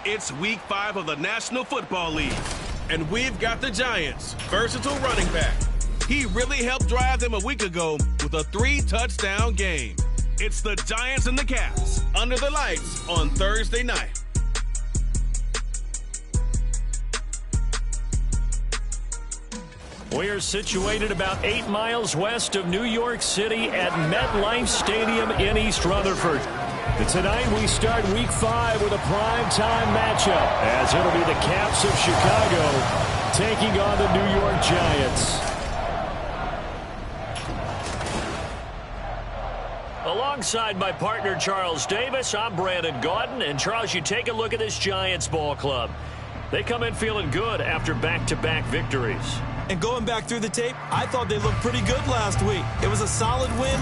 It's week 5 of the National Football League, and we've got the Giants' versatile running back. He really helped drive them a week ago with a 3-touchdown game. It's the Giants and the Caps under the lights on Thursday night. We are situated about 8 miles west of New York City at MetLife Stadium in East Rutherford. And tonight we start week 5 with a primetime matchup, as it'll be the Caps of Chicago taking on the New York Giants. Alongside my partner Charles Davis, I'm Brandon Gaudin. And Charles, you take a look at this Giants ball club. They come in feeling good after back-to-back victories. And going back through the tape, I thought they looked pretty good last week. It was a solid win.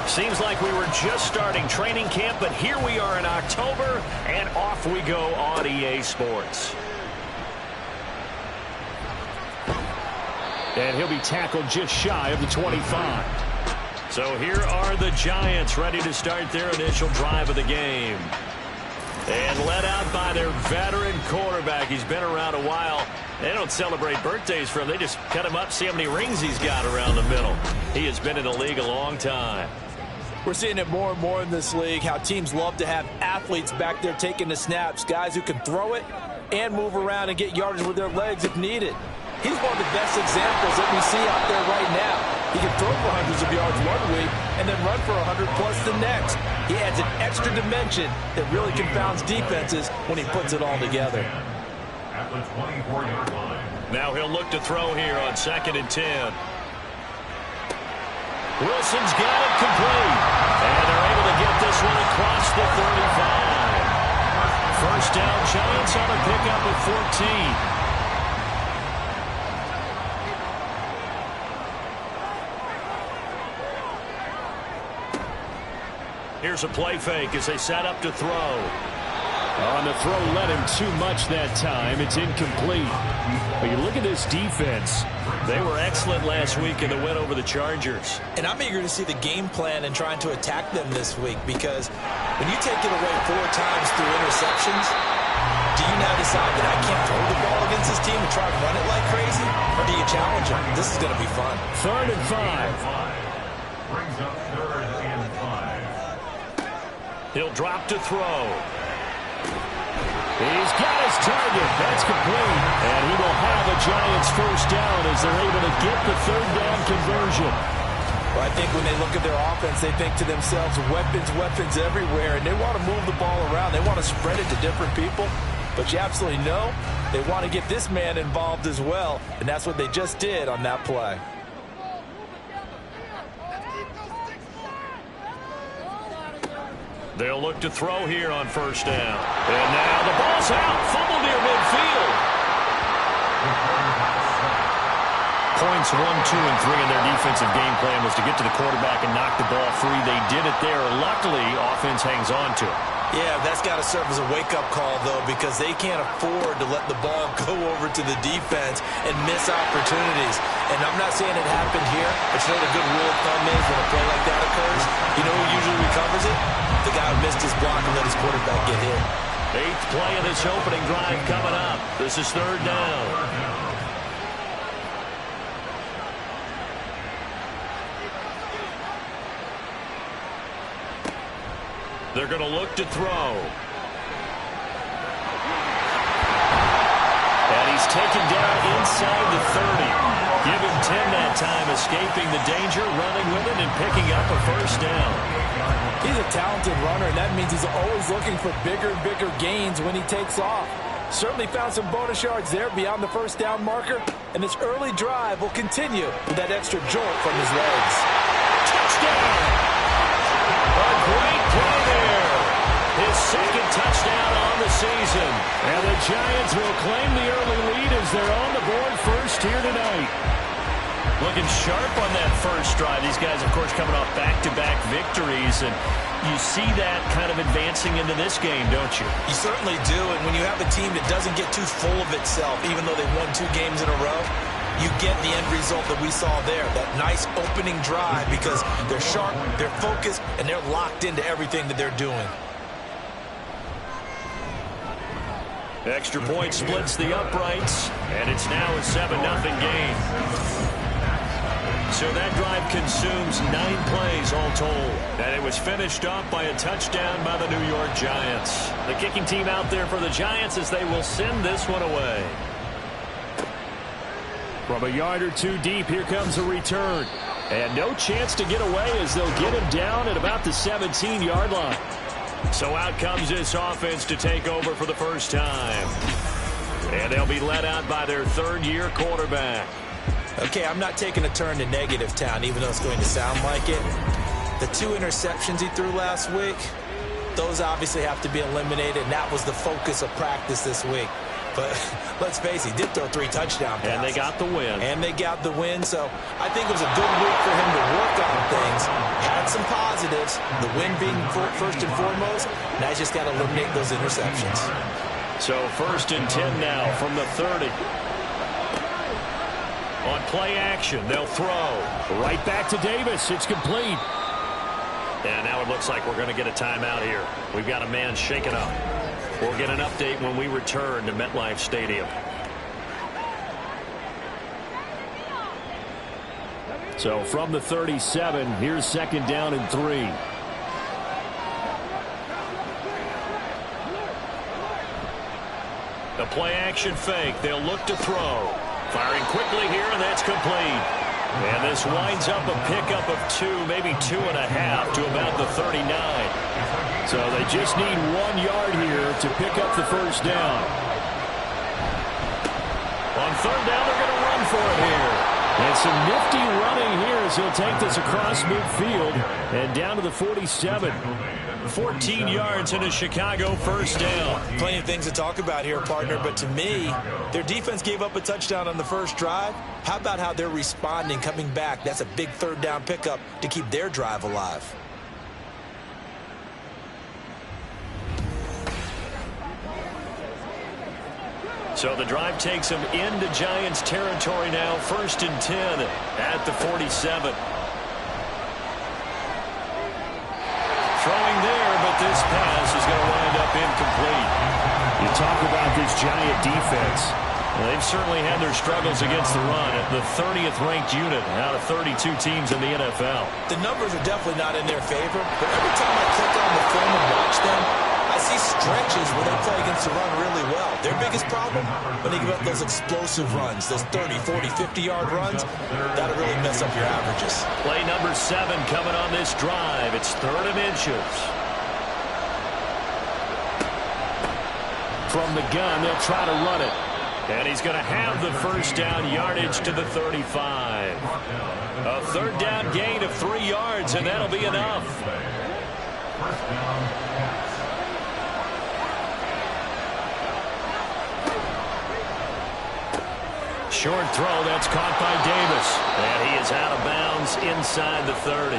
Seems like we were just starting training camp, but here we are in October, and off we go on EA Sports. And he'll be tackled just shy of the 25. So here are the Giants ready to start their initial drive of the game. And led out by their veteran quarterback. He's been around a while. They don't celebrate birthdays for him. They just cut him up, see how many rings he's got around the middle. He has been in the league a long time. We're seeing it more and more in this league, how teams love to have athletes back there taking the snaps, guys who can throw it and move around and get yardage with their legs if needed. He's one of the best examples that we see out there right now. He can throw for hundreds of yards one week and then run for 100+ the next. He adds an extra dimension that really confounds defenses when he puts it all together. At the 24-yard line. Now he'll look to throw here on 2nd and 10. Wilson's got it complete. And they're able to get this one across the 35. First down, Giants on a pickup of 14. Here's a play fake as they set up to throw. On the throw, led him too much that time. It's incomplete. But you look at this defense. They were excellent last week in the win over the Chargers. And I'm eager to see the game plan and trying to attack them this week, because when you take it away 4 times through interceptions, do you now decide that I can't throw the ball against this team and try to run it like crazy? Or do you challenge them? This is going to be fun. 3rd and 5. Brings up 3rd and 5. He'll drop to throw. He's got his target. That's complete. And he will have a Giants first down as they're able to get the 3rd down conversion. Well, I think when they look at their offense, they think to themselves, weapons, weapons everywhere, and they want to move the ball around. They want to spread it to different people. But you absolutely know they want to get this man involved as well, and that's what they just did on that play. They'll look to throw here on 1st down. And now the ball's out. Fumble near midfield. Points 1, 2, and 3 in their defensive game plan was to get to the quarterback and knock the ball free. They did it there. Luckily, offense hangs on to it. Yeah, that's got to serve as a wake-up call, though, because they can't afford to let the ball go over to the defense and miss opportunities. And I'm not saying it happened here, but you know the good rule of thumb is when a play like that occurs, you know who usually recovers it? The guy who missed his block and let his quarterback get hit. 8th play of this opening drive coming up. This is 3rd down. They're going to look to throw. And he's taken down inside the 30. Give him 10 that time, escaping the danger, running with it, and picking up a first down. He's a talented runner, and that means he's always looking for bigger and bigger gains when he takes off. Certainly found some bonus yards there beyond the first down marker, and this early drive will continue with that extra jolt from his legs. Touchdown! A great play there. His second touchdown on the season. And the Giants will claim the early lead as they're on the board first here tonight. Looking sharp on that first drive. These guys, of course, coming off back-to-back victories, and you see that kind of advancing into this game, don't you? You certainly do, and when you have a team that doesn't get too full of itself, even though they won 2 games in a row, you get the end result that we saw there, that nice opening drive, because they're sharp, they're focused, and they're locked into everything that they're doing. Extra point splits the uprights, and it's now a 7-0 game. So that drive consumes 9 plays all told. And it was finished off by a touchdown by the New York Giants. The kicking team out there for the Giants as they will send this one away. From a yard or 2 deep, here comes a return. And no chance to get away as they'll get him down at about the 17-yard line. So out comes this offense to take over for the first time. And they'll be led out by their third-year quarterback. Okay, I'm not taking a turn to negative town, even though it's going to sound like it. The 2 interceptions he threw last week, those obviously have to be eliminated, and that was the focus of practice this week. But let's face it, he did throw 3 touchdown passes. And they got the win. And they got the win, so I think it was a good week for him to work on things. Had some positives, the win being first and foremost. Now he's just got to eliminate those interceptions. So 1st and 10 now from the 30. On play action, they'll throw. Right back to Davis. It's complete. And now it looks like we're going to get a timeout here. We've got a man shaken up. We'll get an update when we return to MetLife Stadium. So from the 37, here's 2nd down and 3. The play action fake. They'll look to throw. Firing quickly here, and that's complete. And this winds up a pickup of 2, maybe 2.5 to about the 39. So they just need 1 yard here to pick up the first down. On 3rd down, they're going to run for it here. And some nifty running here as he'll take this across midfield and down to the 47. 14 yards in a Chicago first down. Plenty of things to talk about here, partner, but to me, their defense gave up a touchdown on the first drive. How about how they're responding, coming back? That's a big 3rd down pickup to keep their drive alive. So the drive takes them into Giants territory now, 1st and 10 at the 47. Throwing there, but this pass is going to wind up incomplete. You talk about this Giant defense. Well, they've certainly had their struggles against the run at the 30th ranked unit out of 32 teams in the NFL. The numbers are definitely not in their favor, but every time I click on the film and watch them, I see stretches where they play against the run really well. Their biggest problem, when they give up those explosive runs, those 30, 40, 50-yard runs, that'll really mess up your averages. Play number 7 coming on this drive. It's 3rd and inches. From the gun, they'll try to run it. And he's going to have the first down yardage to the 35. A 3rd down gain of 3 yards, and that'll be enough. Short throw, that's caught by Davis. And he is out of bounds inside the 30.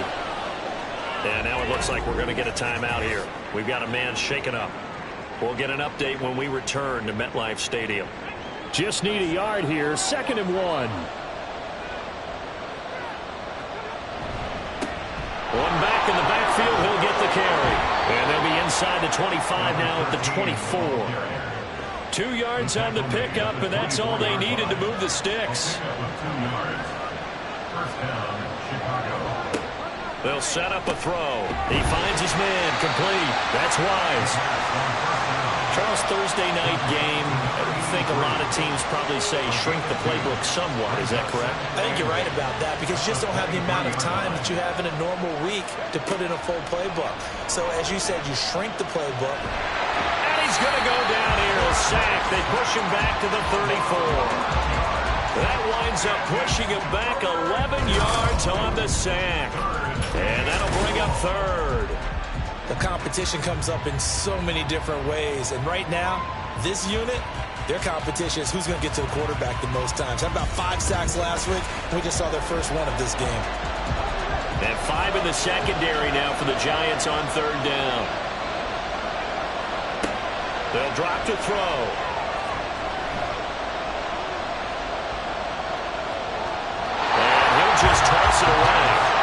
And now it looks like we're going to get a timeout here. We've got a man shaken up. We'll get an update when we return to MetLife Stadium. Just need a yard here, 2nd and 1. One back in the backfield, he'll get the carry. And they'll be inside the 25 now at the 24. 2 yards on the pickup, and that's all they needed to move the sticks. They'll set up a throw. He finds his man, complete. That's Wise. Charles, Thursday night game, I think a lot of teams probably say shrink the playbook somewhat. Is that correct? I think you're right about that because you just don't have the amount of time that you have in a normal week to put in a full playbook. So, as you said, you shrink the playbook. And he's going to go down here, a sack. They push him back to the 34. That winds up pushing him back 11 yards on the sack. And that'll bring up third. The competition comes up in so many different ways. And right now, this unit, their competition is who's going to get to the quarterback the most times. How about 5 sacks last week? We just saw their first one of this game. And 5 in the secondary now for the Giants on third down. They'll drop to throw. And he'll just toss it away.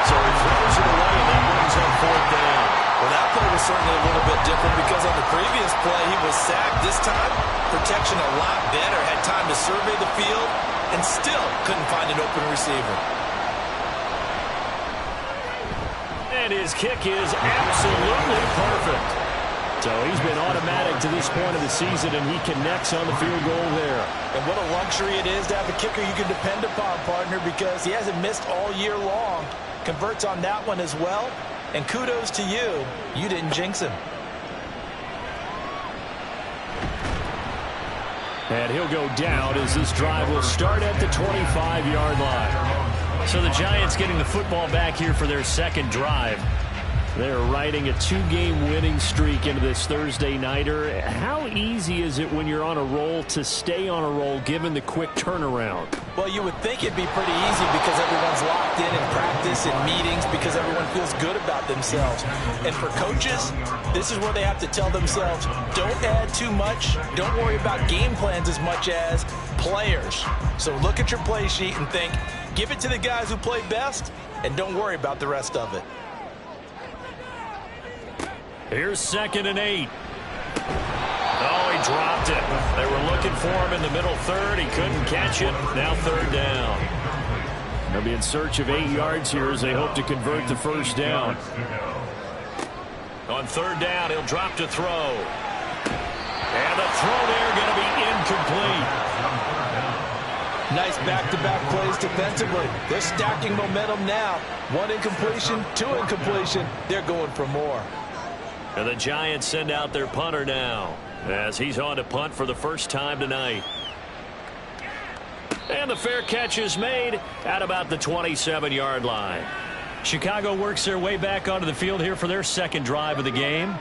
So he throws it away, and that brings up fourth down. Well, that play was certainly a little bit different because on the previous play, he was sacked. This time, protection a lot better. Had time to survey the field and still couldn't find an open receiver. And his kick is absolutely perfect. So he's been automatic to this point of the season, and he connects on the field goal there. And what a luxury it is to have a kicker you can depend upon, partner, because he hasn't missed all year long. Converts on that one as well. And kudos to you. You didn't jinx him. And he'll go down as this drive will start at the 25-yard line. So the Giants getting the football back here for their second drive. They're riding a 2-game winning streak into this Thursday nighter. How easy is it when you're on a roll to stay on a roll given the quick turnaround? Well, you would think it'd be pretty easy because everyone's locked in practice and meetings because everyone feels good about themselves. And for coaches, this is where they have to tell themselves, don't add too much. Don't worry about game plans as much as players. So look at your play sheet and think, give it to the guys who play best and don't worry about the rest of it. Here's 2nd and 8. Oh, he dropped it. They were looking for him in the middle third. He couldn't catch it. Now third down. They'll be in search of 8 yards here as they hope to convert the first down. On third down, he'll drop to throw. And the throw there going to be incomplete. Nice back-to-back plays defensively. They're stacking momentum now. 1 incompletion, 2 incompletion. They're going for more. And the Giants send out their punter now as he's on to punt for the first time tonight. And the fair catch is made at about the 27-yard line. Chicago works their way back onto the field here for their second drive of the game.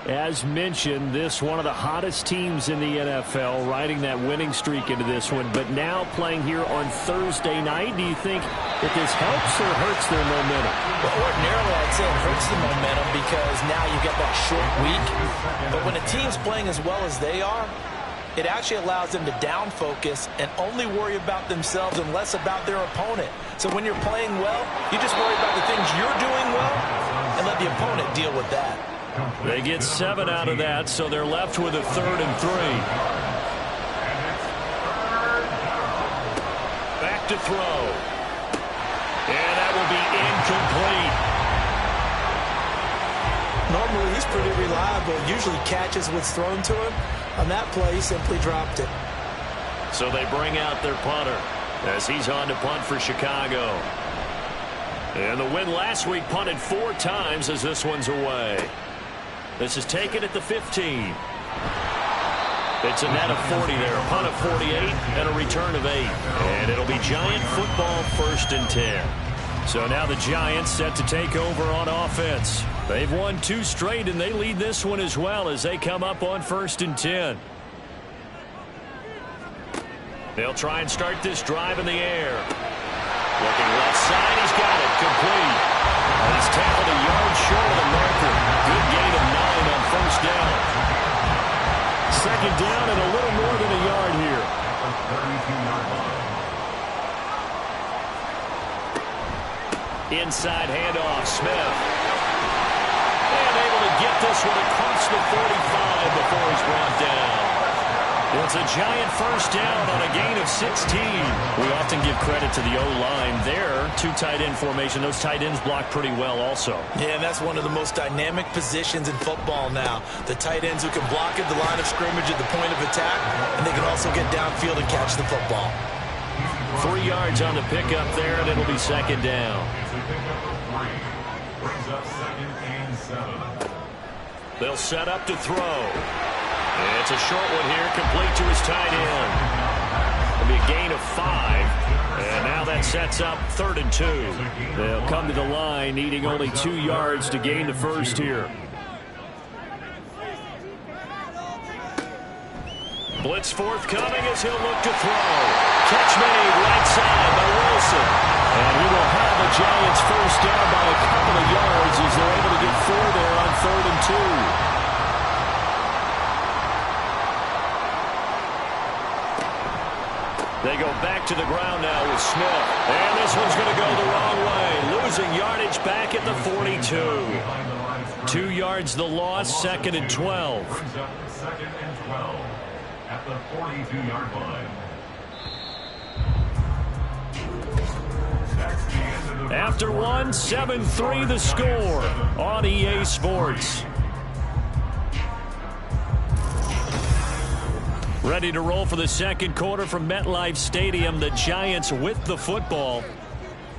As mentioned, this one of the hottest teams in the NFL, riding that winning streak into this one, but now playing here on Thursday night. Do you think that this helps or hurts their momentum? Well, ordinarily, I'd say it hurts the momentum because now you get that short week. But when a team's playing as well as they are, it actually allows them to down focus and only worry about themselves and less about their opponent. So when you're playing well, you just worry about the things you're doing well and let the opponent deal with that. They get 7 out of that, so they're left with a 3rd and 3. Back to throw. And that will be incomplete. Normally, he's pretty reliable. Usually catches what's thrown to him. On that play, he simply dropped it. So they bring out their punter as he's on to punt for Chicago. And the win last week punted 4 times as this one's away. This is taken at the 15. It's a net of 40 there, a punt of 48, and a return of 8. And it'll be Giant football 1st and 10. So now the Giants set to take over on offense. They've won 2 straight, and they lead this one as well as they come up on 1st and 10. They'll try and start this drive in the air. Looking left side, he's got it, complete. And he's tackled a yard short of the marker. Good gain of 9 on 1st down. 2nd down and a little more than a yard here. Inside handoff, Smith. And able to get this one across the 45 before he's brought down. It's a Giant first down on a gain of 16. We often give credit to the O-line there. Two tight end formation. Those tight ends block pretty well also. Yeah, and that's one of the most dynamic positions in football now. The tight ends who can block at the line of scrimmage at the point of attack, and they can also get downfield and catch the football. 3 yards on the pickup there, and it'll be second down. It's a pickup of 3. Brings up 2nd and 7. They'll set up to throw. It's a short one here, complete to his tight end. It'll be a gain of 5. And now that sets up 3rd and 2. They'll come to the line, needing only 2 yards to gain the first here. Blitz forthcoming as he'll look to throw. Catch made right side by Wilson. And he will have the Giants first down by a couple of yards as they're able to get 4 there on 3rd and 2. They go back to the ground now with Smith. And this one's going to go the wrong way. Losing yardage back at the 42. 2 yards the loss, 2nd and 12. Brings up 2nd and 12 at the 42-yard line. After one, 7-3 the score on EA Sports. Ready to roll for the second quarter from MetLife Stadium. The Giants with the football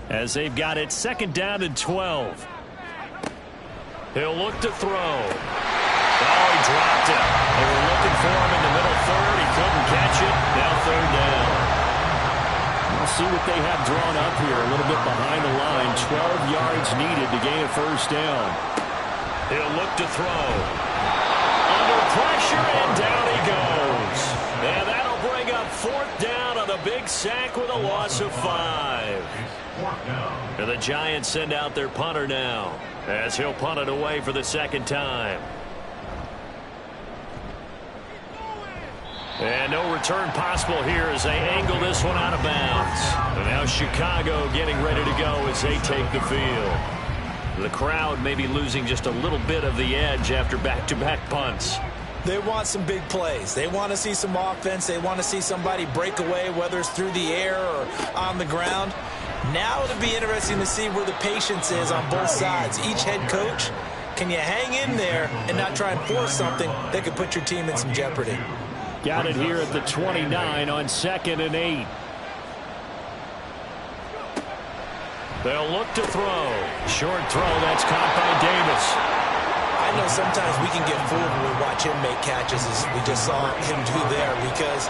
as they've got it 2nd down and 12. He'll look to throw. Oh, he dropped it. They were looking for him in the middle third. He couldn't catch it. Now 3rd down. We'll see what they have drawn up here. A little bit behind the line. 12 yards needed to gain a first down. He'll look to throw. Under pressure, and down he goes. And that'll bring up 4th down on the big sack with a loss of 5. And the Giants send out their punter now as he'll punt it away for the 2nd time. And no return possible here as they angle this one out of bounds. And now Chicago getting ready to go as they take the field. The crowd may be losing just a little bit of the edge after back-to-back punts. They want some big plays. They want to see some offense. They want to see somebody break away, whether it's through the air or on the ground. Now it'll be interesting to see where the patience is on both sides. Each head coach, can you hang in there and not try and force something that could put your team in some jeopardy? Got it here at the 29 on 2nd and 8. They'll look to throw. Short throw, that's caught by Davis. I know sometimes we can get fooled when we watch him make catches, as we just saw him do there, because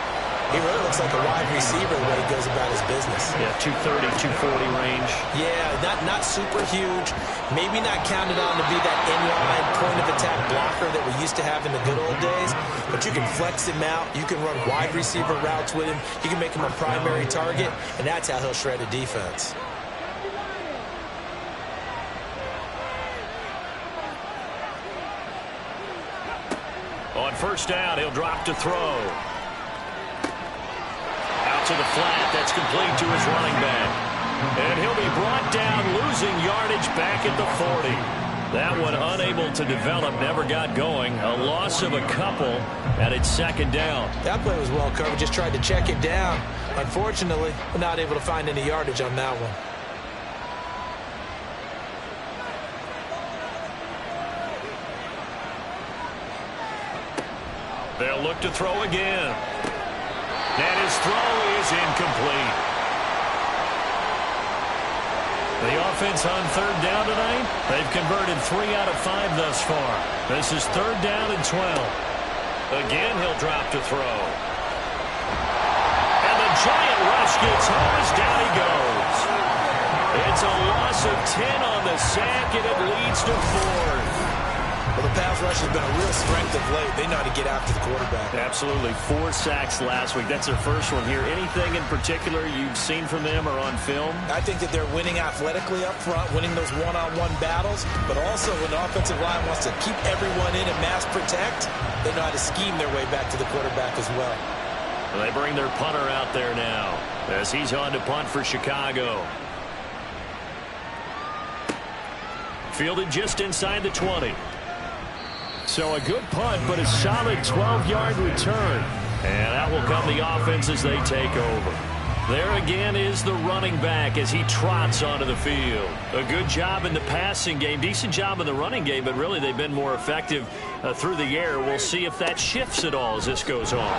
he really looks like a wide receiver the way he goes about his business. Yeah, 230, 240 range. Yeah, not super huge. Maybe not counted on to be that inline point-of-attack blocker that we used to have in the good old days, but you can flex him out. You can run wide receiver routes with him. You can make him a primary target, and that's how he'll shred a defense. On first down, he'll drop to throw. Out to the flat. That's complete to his running back. And he'll be brought down, losing yardage back at the 40. That one unable to develop, never got going. A loss of a couple, and it's 2nd down. That play was well covered. Just tried to check it down. Unfortunately, we're not able to find any yardage on that one. They'll look to throw again. And his throw is incomplete. The offense on 3rd down tonight, they've converted 3 out of 5 thus far. This is 3rd down and 12. Again, he'll drop to throw. And the Giant rush gets home as down he goes. It's a loss of 10 on the sack, and it leads to 4th. Well, the pass rush has been a real strength of late. They know how to get after the quarterback. Absolutely. 4 sacks last week. That's their first one here. Anything in particular you've seen from them or on film? I think that they're winning athletically up front, winning those one-on-one battles, but also when the offensive line wants to keep everyone in and mass protect, they know how to scheme their way back to the quarterback as well. And they bring their punter out there now as he's on to punt for Chicago. Fielded just inside the 20. So a good punt, but a solid 12-yard return. And out will come the offense as they take over. There again is the running back as he trots onto the field. A good job in the passing game, decent job in the running game, but really they've been more effective through the air. We'll see if that shifts at all as this goes on.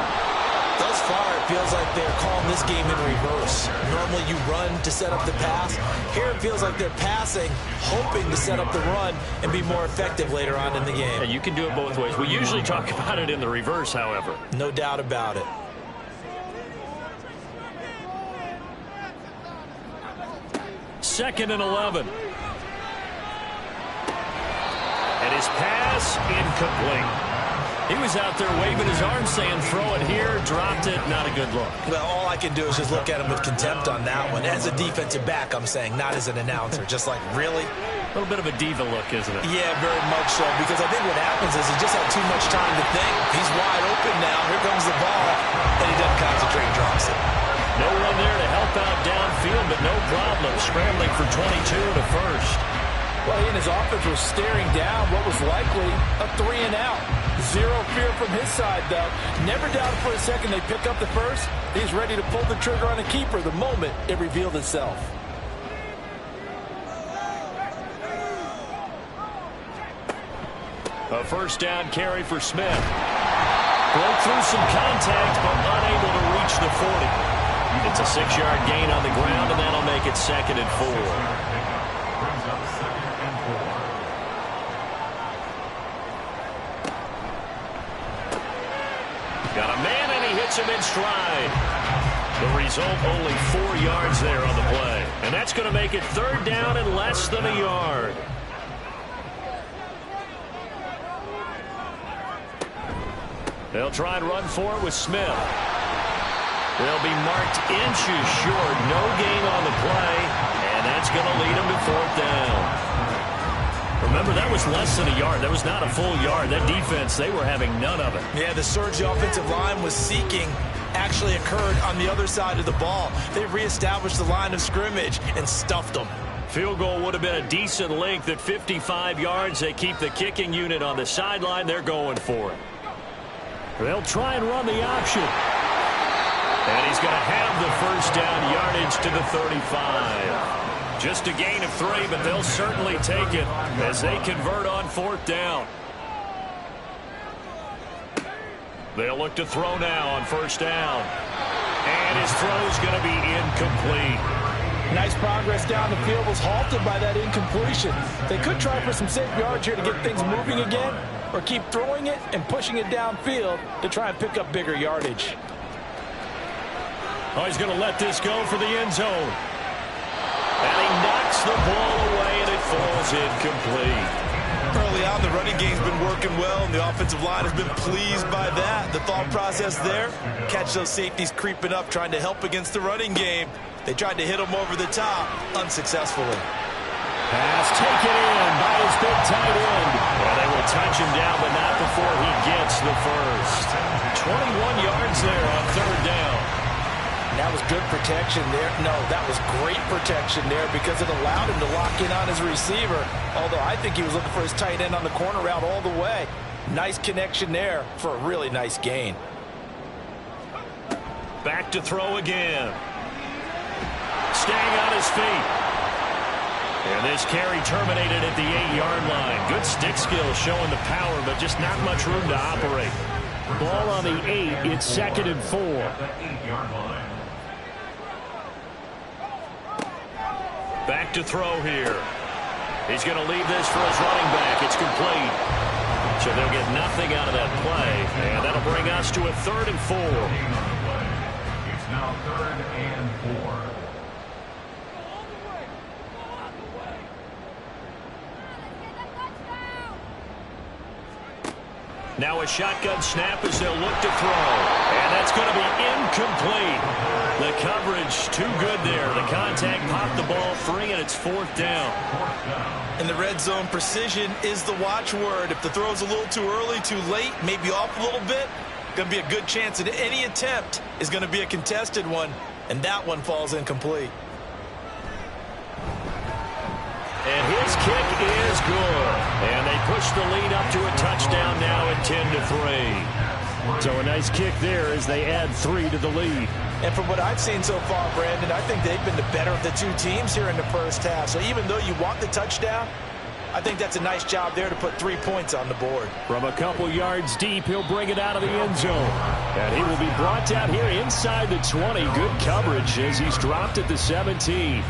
Thus far, it feels like they're calling this game in reverse. Normally you run to set up the pass. Here it feels like they're passing, hoping to set up the run and be more effective later on in the game. Yeah, you can do it both ways. We usually talk about it in the reverse, however. No doubt about it. Second and 11. And his pass incomplete. He was out there waving his arms saying, throw it here, dropped it, not a good look. Well, all I can do is just look at him with contempt on that one. As a defensive back, I'm saying, not as an announcer. Just like, really? A little bit of a diva look, isn't it? Yeah, very much so, because I think what happens is he just had too much time to think. He's wide open now. Here comes the ball, and he doesn't concentrate, drops it. No one there to help out downfield, but no problem. Scrambling for 22 to first. Well, he and his offense was staring down what was likely a 3-and-out. Zero fear from his side, though. Never doubted for a second they pick up the first. He's ready to pull the trigger on a keeper the moment it revealed itself. A first down carry for Smith. Broke through some contact, but unable to reach the 40. It's a 6-yard gain on the ground, and that'll make it 2nd and 4. Brings up 2nd and 4. Got a man, and he hits him in stride. The result, only 4 yards there on the play. And that's going to make it 3rd down and less than a yard. They'll try and run for it with Smith. They'll be marked inches short. No gain on the play, and that's going to lead them to 4th down. Remember, that was less than a yard. That was not a full yard. That defense, they were having none of it. Yeah, the surge the offensive line was seeking actually occurred on the other side of the ball. They reestablished the line of scrimmage and stuffed them. Field goal would have been a decent length at 55 yards. They keep the kicking unit on the sideline. They're going for it. They'll try and run the option. And he's going to have the first down yardage to the 35. Just a gain of 3, but they'll certainly take it as they convert on 4th down. They'll look to throw now on 1st down. And his throw's going to be incomplete. Nice progress down the field was halted by that incompletion. They could try for some safe yards here to get things moving again, or keep throwing it and pushing it downfield to try and pick up bigger yardage. Oh, he's going to let this go for the end zone. And he knocks the ball away, and it falls incomplete. Early on, the running game's been working well, and the offensive line has been pleased by that. The thought process there, catch those safeties creeping up, trying to help against the running game. They tried to hit him over the top, unsuccessfully. Pass taken in by his big tight end. Well, they will touch him down, but not before he gets the first. 21 yards there on 3rd down. That was good protection there. No, that was great protection there because it allowed him to lock in on his receiver. Although I think he was looking for his tight end on the corner route all the way. Nice connection there for a really nice gain. Back to throw again. Staying on his feet. And this carry terminated at the 8-yard line. Good stick skill showing the power, but just not much room to operate. Ball on the 8. It's 2nd and 4. At the 8-yard line. Back to throw here. He's going to leave this for his running back. It's complete. So they'll get nothing out of that play. And that'll bring us to a 3rd and 4. It's now 3rd and 4. Now a shotgun snap as they'll look to throw. And that's going to be incomplete. The coverage too good there. The contact popped the ball free, and it's 4th down. In the red zone, precision is the watchword. If the throw's a little too early, too late, maybe off a little bit, going to be a good chance that any attempt is going to be a contested one, and that one falls incomplete. And his kick is good. And they push the lead up to a touchdown now at 10-3. So a nice kick there as they add 3 to the lead. And from what I've seen so far, Brandon, I think they've been the better of the two teams here in the first half. So even though you want the touchdown, I think that's a nice job there to put 3 points on the board. From a couple yards deep, he'll bring it out of the end zone. And he will be brought down here inside the 20. Good coverage as he's dropped at the 17.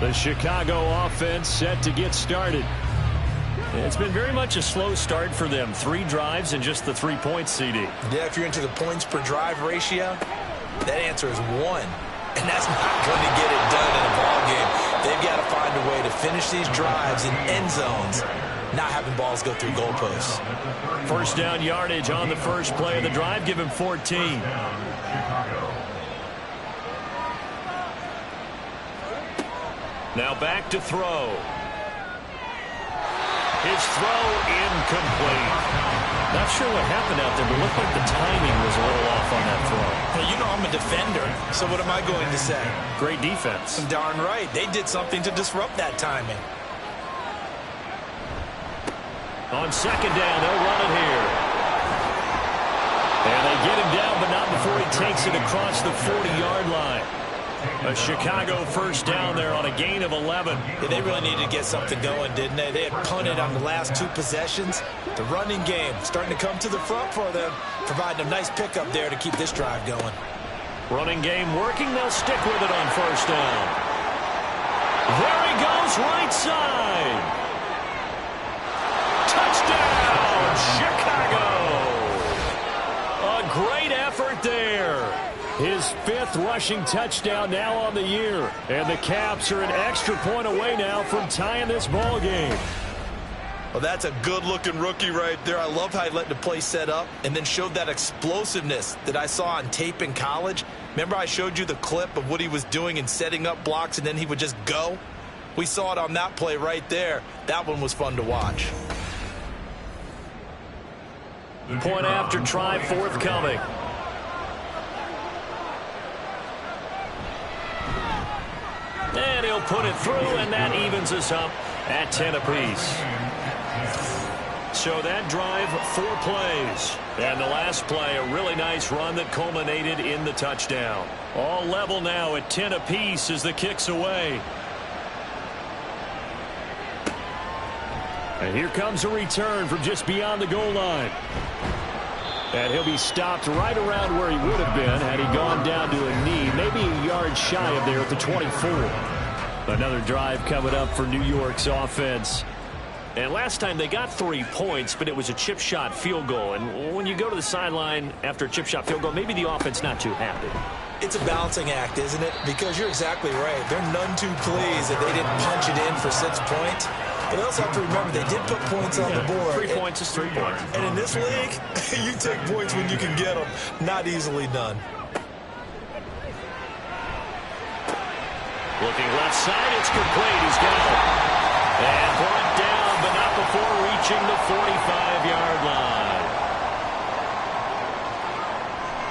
The Chicago offense set to get started. It's been very much a slow start for them. 3 drives and just the 3 points, CD. Yeah, if you're into the points per drive ratio, that answer is 1. And that's not going to get it done in a ball game. They've got to find a way to finish these drives in end zones, not having balls go through goalposts. First down yardage on the first play of the drive. Give him 14. Now back to throw. His throw incomplete. Not sure what happened out there, but it looked like the timing was a little off on that throw. Well, you know I'm a defender, so what am I going to say? Great defense. Darn right. They did something to disrupt that timing. On second down, they'll run it here. And they get him down, but not before he takes it across the 40-yard line. A Chicago first down there on a gain of 11. Yeah, they really needed to get something going, didn't they? They had punted on the last 2 possessions. The running game starting to come to the front for them, providing a nice pickup there to keep this drive going. Running game working. They'll stick with it on first down. There he goes, right side. Touchdown, Chicago. A great effort there. His 5th rushing touchdown now on the year. And the Caps are an extra point away now from tying this ball game. Well, that's a good-looking rookie right there. I love how he let the play set up and then showed that explosiveness that I saw on tape in college. Remember I showed you the clip of what he was doing and setting up blocks, and then he would just go? We saw it on that play right there. That one was fun to watch. Point after try forthcoming. And he'll put it through, and that evens us up at 10 apiece. So that drive, 4 plays. And the last play, a really nice run that culminated in the touchdown. All level now at 10 apiece as the kick's away. And here comes a return from just beyond the goal line. And he'll be stopped right around where he would have been had he gone down to a knee, maybe a yard shy of there at the 24. Another drive coming up for New York's offense. And last time they got 3 points, but it was a chip shot field goal. And when you go to the sideline after a chip shot field goal, maybe the offense not too happy. It's a balancing act, isn't it? Because you're exactly right. They're none too pleased that they didn't punch it in for 6 points. But they also have to remember they did put points on the board. 3 points is 3 points. And in this league, you take points when you can get them. Not easily done. Looking left side, it's complete. He's got it. And brought down, but not before reaching the 45-yard line.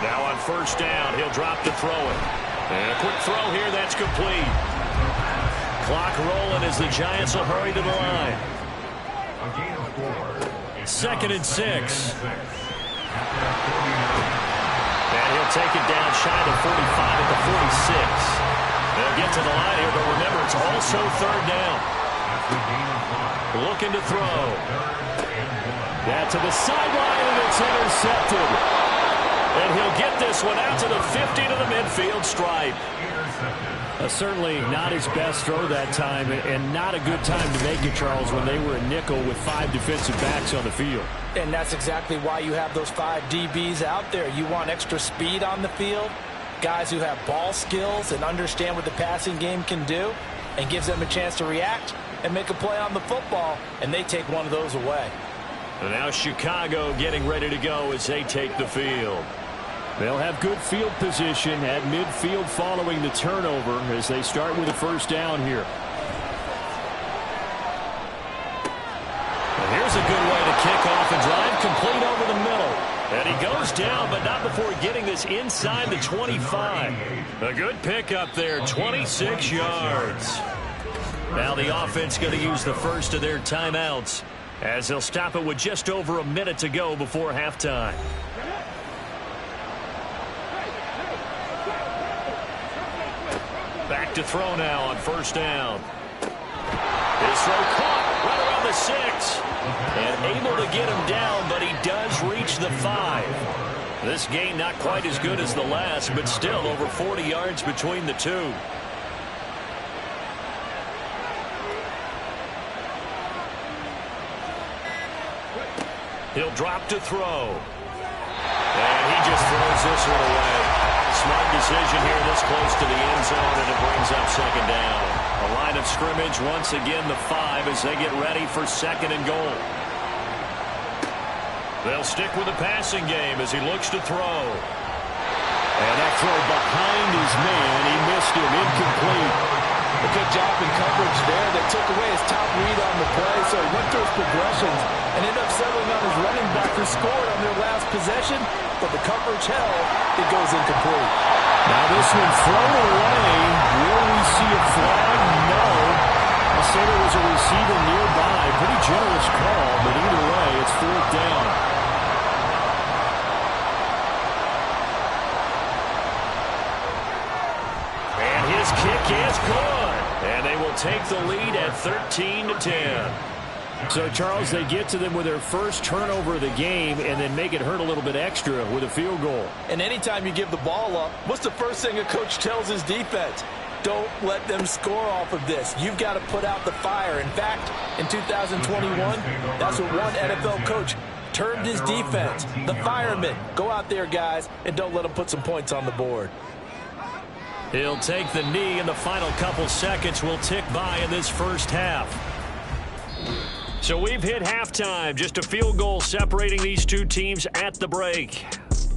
Now on first down, he'll drop to throw it. And a quick throw here, that's complete. Clock rolling as the Giants will hurry to the line. 2nd and 6. And he'll take it down shy of 45 at the 46. They'll get to the line here, but remember, it's also 3rd down. Looking to throw. Yeah, to the sideline, and it's intercepted. And he'll get this one out to the 50 to the midfield stripe. Certainly not his best throw that time, and not a good time to make it, Charles, when they were a nickel with 5 defensive backs on the field. And that's exactly why you have those 5 DBs out there. You want extra speed on the field, guys who have ball skills and understand what the passing game can do, and gives them a chance to react and make a play on the football, and they take one of those away. And now Chicago getting ready to go as they take the field. They'll have good field position at midfield following the turnover as they start with a first down here. And here's a good way to kick off a drive, complete over the middle. And he goes down, but not before getting this inside the 25. A good pickup there, 26 yards. Now the offense going to use the first of their timeouts as they'll stop it with just over a minute to go before halftime. back to throw now on first down. His throw caught right around the 6. And able to get him down, but he does reach the 5. This gain not quite as good as the last, but still over 40 yards between the two. He'll drop to throw. And he just throws this one away. Smart decision here this close to the end zone, and it brings up second down. A line of scrimmage, once again the 5 as they get ready for second and goal. They'll stick with the passing game as he looks to throw. And that throw behind his man, he missed him, incomplete. A good job in coverage there. They took away his top read on the play, so he went through his progressions and ended up settling on his running back who scored on their last possession, but the coverage held. It goes incomplete. Now this one thrown away. Will we see a flag? No. I'll say there was a receiver nearby. Pretty generous call, but either way, it's fourth down. And his kick is good. And they will take the lead at 13-10. So, Charles, they get to them with their first turnover of the game and then make it hurt a little bit extra with a field goal. And anytime you give the ball up, what's the first thing a coach tells his defense? Don't let them score off of this. You've got to put out the fire. In fact, in 2021, that's what one NFL coach termed his defense. The firemen. Go out there, guys, and don't let them put some points on the board. He'll take the knee, and the final couple seconds will tick by in this first half. So we've hit halftime, just a field goal separating these two teams at the break.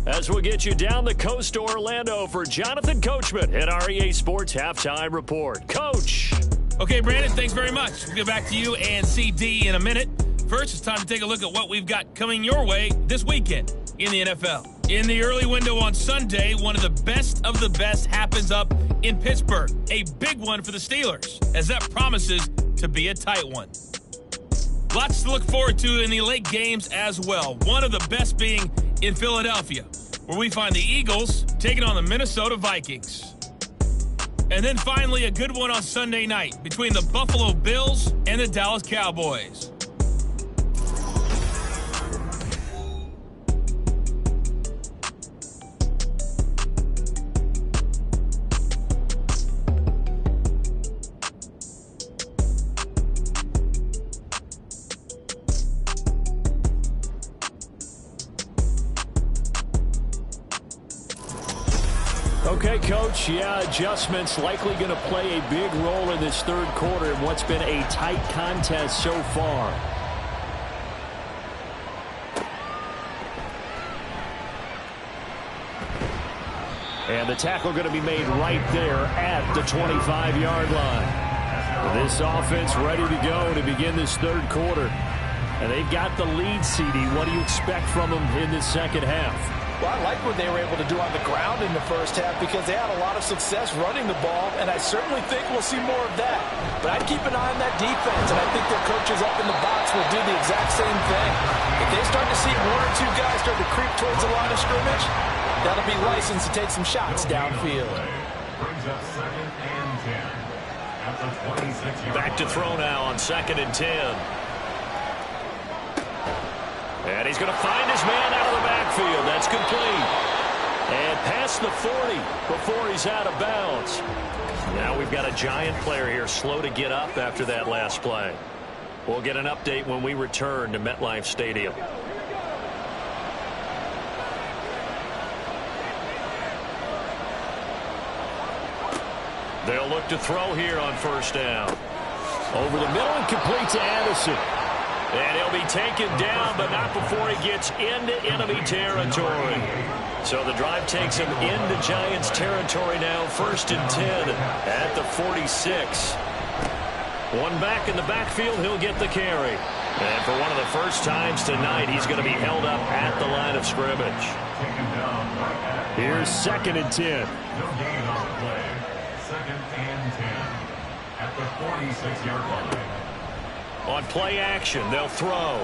As we'll get you down the coast to Orlando for Jonathan Coachman at our EA Sports Halftime Report. Coach. Okay, Brandon, thanks very much. We'll get back to you and CD in a minute. First, it's time to take a look at what we've got coming your way this weekend in the NFL. In the early window on Sunday, one of the best happens up in Pittsburgh. A big one for the Steelers, as that promises to be a tight one. Lots to look forward to in the late games as well. One of the best being in Philadelphia, where we find the Eagles taking on the Minnesota Vikings. And then finally a good one on Sunday night between the Buffalo Bills and the Dallas Cowboys. Okay, Coach, adjustments likely going to play a big role in this third quarter in what's been a tight contest so far. And the tackle going to be made right there at the 25-yard line. This offense ready to go to begin this third quarter. And they've got the lead, CD. What do you expect from them in the second half? Well, I like what they were able to do on the ground in the first half because they had a lot of success running the ball, and I certainly think we'll see more of that. But I'd keep an eye on that defense, and I think their coaches up in the box will do the exact same thing. If they start to see one or two guys start to creep towards the line of scrimmage, that'll be licensed to take some shots downfield. Back to throw now on 2nd and 10. And he's going to find his man out of the backfield. That's complete. And past the 40 before he's out of bounds. Now we've got a Giant player here slow to get up after that last play. We'll get an update when we return to MetLife Stadium. They'll look to throw here on first down. Over the middle and complete to Addison. And he'll be taken down, but not before he gets into enemy territory. So the drive takes him into Giants territory now, 1st and 10 at the 46. One back in the backfield, he'll get the carry. And for one of the first times tonight, he's going to be held up at the line of scrimmage. Here's 2nd and 10. No gain on the play. 2nd and 10 at the 46-yard line. On play action, they'll throw.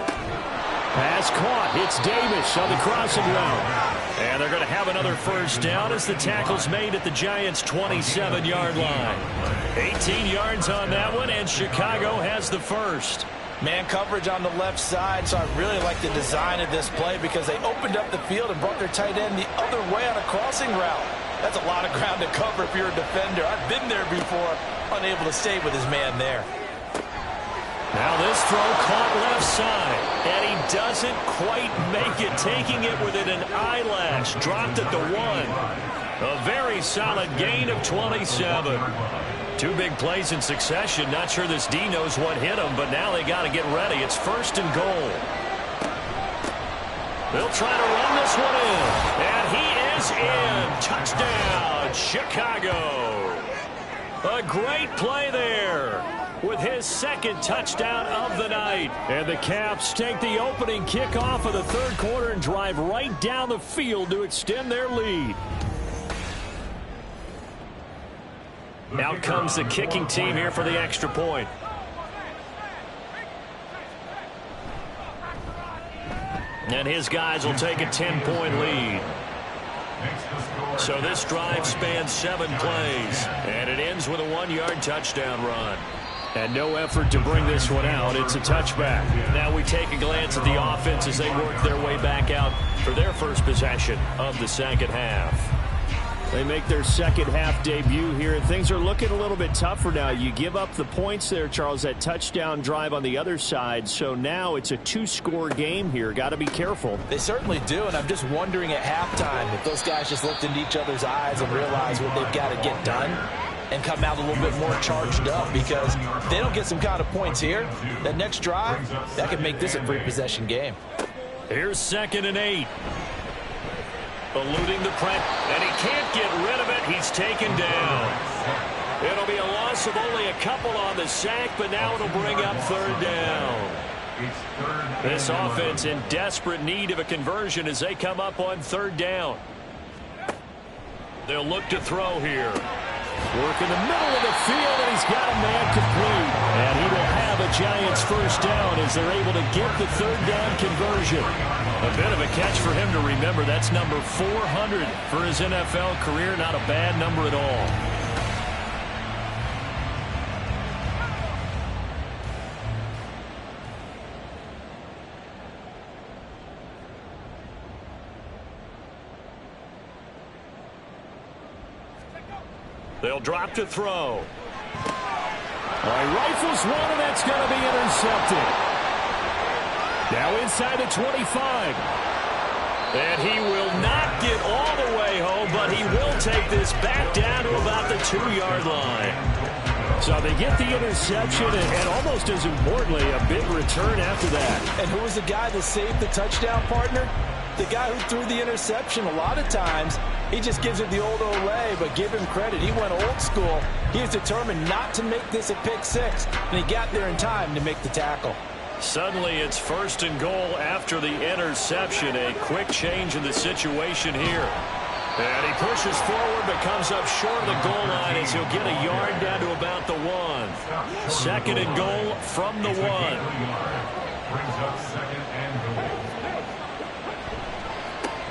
Pass caught. It's Davis on the crossing route. And they're going to have another first down as the tackle's made at the Giants' 27-yard line. 18 yards on that one, and Chicago has the first. Man coverage on the left side, so I really like the design of this play because they opened up the field and brought their tight end the other way on a crossing route. That's a lot of ground to cover if you're a defender. I've been there before, unable to stay with his man there. Now this throw caught left side, and he doesn't quite make it, taking it within an eyelash. Dropped at the 1. A very solid gain of 27. 2 big plays in succession. Not sure this D knows what hit him, but now they got to get ready. It's 1st and goal. They'll try to run this one in, and he is in. Touchdown, Chicago. A great play there with his 2nd touchdown of the night. And the Caps take the opening kickoff of the 3rd quarter and drive right down the field to extend their lead. Out comes the kicking team here for the extra point. And his guys will take a 10-point lead. So this drive spans 7 plays, and it ends with a 1-yard touchdown run. And no effort to bring this one out. It's a touchback. Now we take a glance at the offense as they work their way back out for their first possession of the second half. They make their second half debut here, and things are looking a little bit tougher now. You give up the points there, Charles, that touchdown drive on the other side. So now it's a 2-score game here. Got to be careful. They certainly do, and I'm just wondering at halftime if those guys just looked into each other's eyes and realized what they've got to get done and come out a little bit more charged up, because if they don't get some kind of points here, that next drive, that could make this a 3-possession game. Here's 2nd and 8. Eluding the press, and he can't get rid of it. He's taken down. It'll be a loss of only a couple on the sack, but now it'll bring up 3rd down. This offense in desperate need of a conversion as they come up on 3rd down. They'll look to throw here. Work in the middle of the field, and he's got a man complete. And he will have a Giants first down as they're able to get the 3rd down conversion. A bit of a catch for him to remember. That's number 400 for his NFL career. Not a bad number at all. They'll drop to throw. Rifles one, and that's going to be intercepted. Now inside the 25. And he will not get all the way home, but he will take this back down to about the 2-yard line. So they get the interception, and almost as importantly, a big return after that. And who was the guy that saved the touchdown, partner? The guy who threw the interception. A lot of times, he just gives it the old Olay, but give him credit. He went old school. He was determined not to make this a pick 6, and he got there in time to make the tackle. Suddenly, it's 1st and goal after the interception. A quick change in the situation here. And he pushes forward, but comes up short of the goal line as he'll get a yard down to about the 1. 2nd and goal from the 1. Brings up 2nd and goal.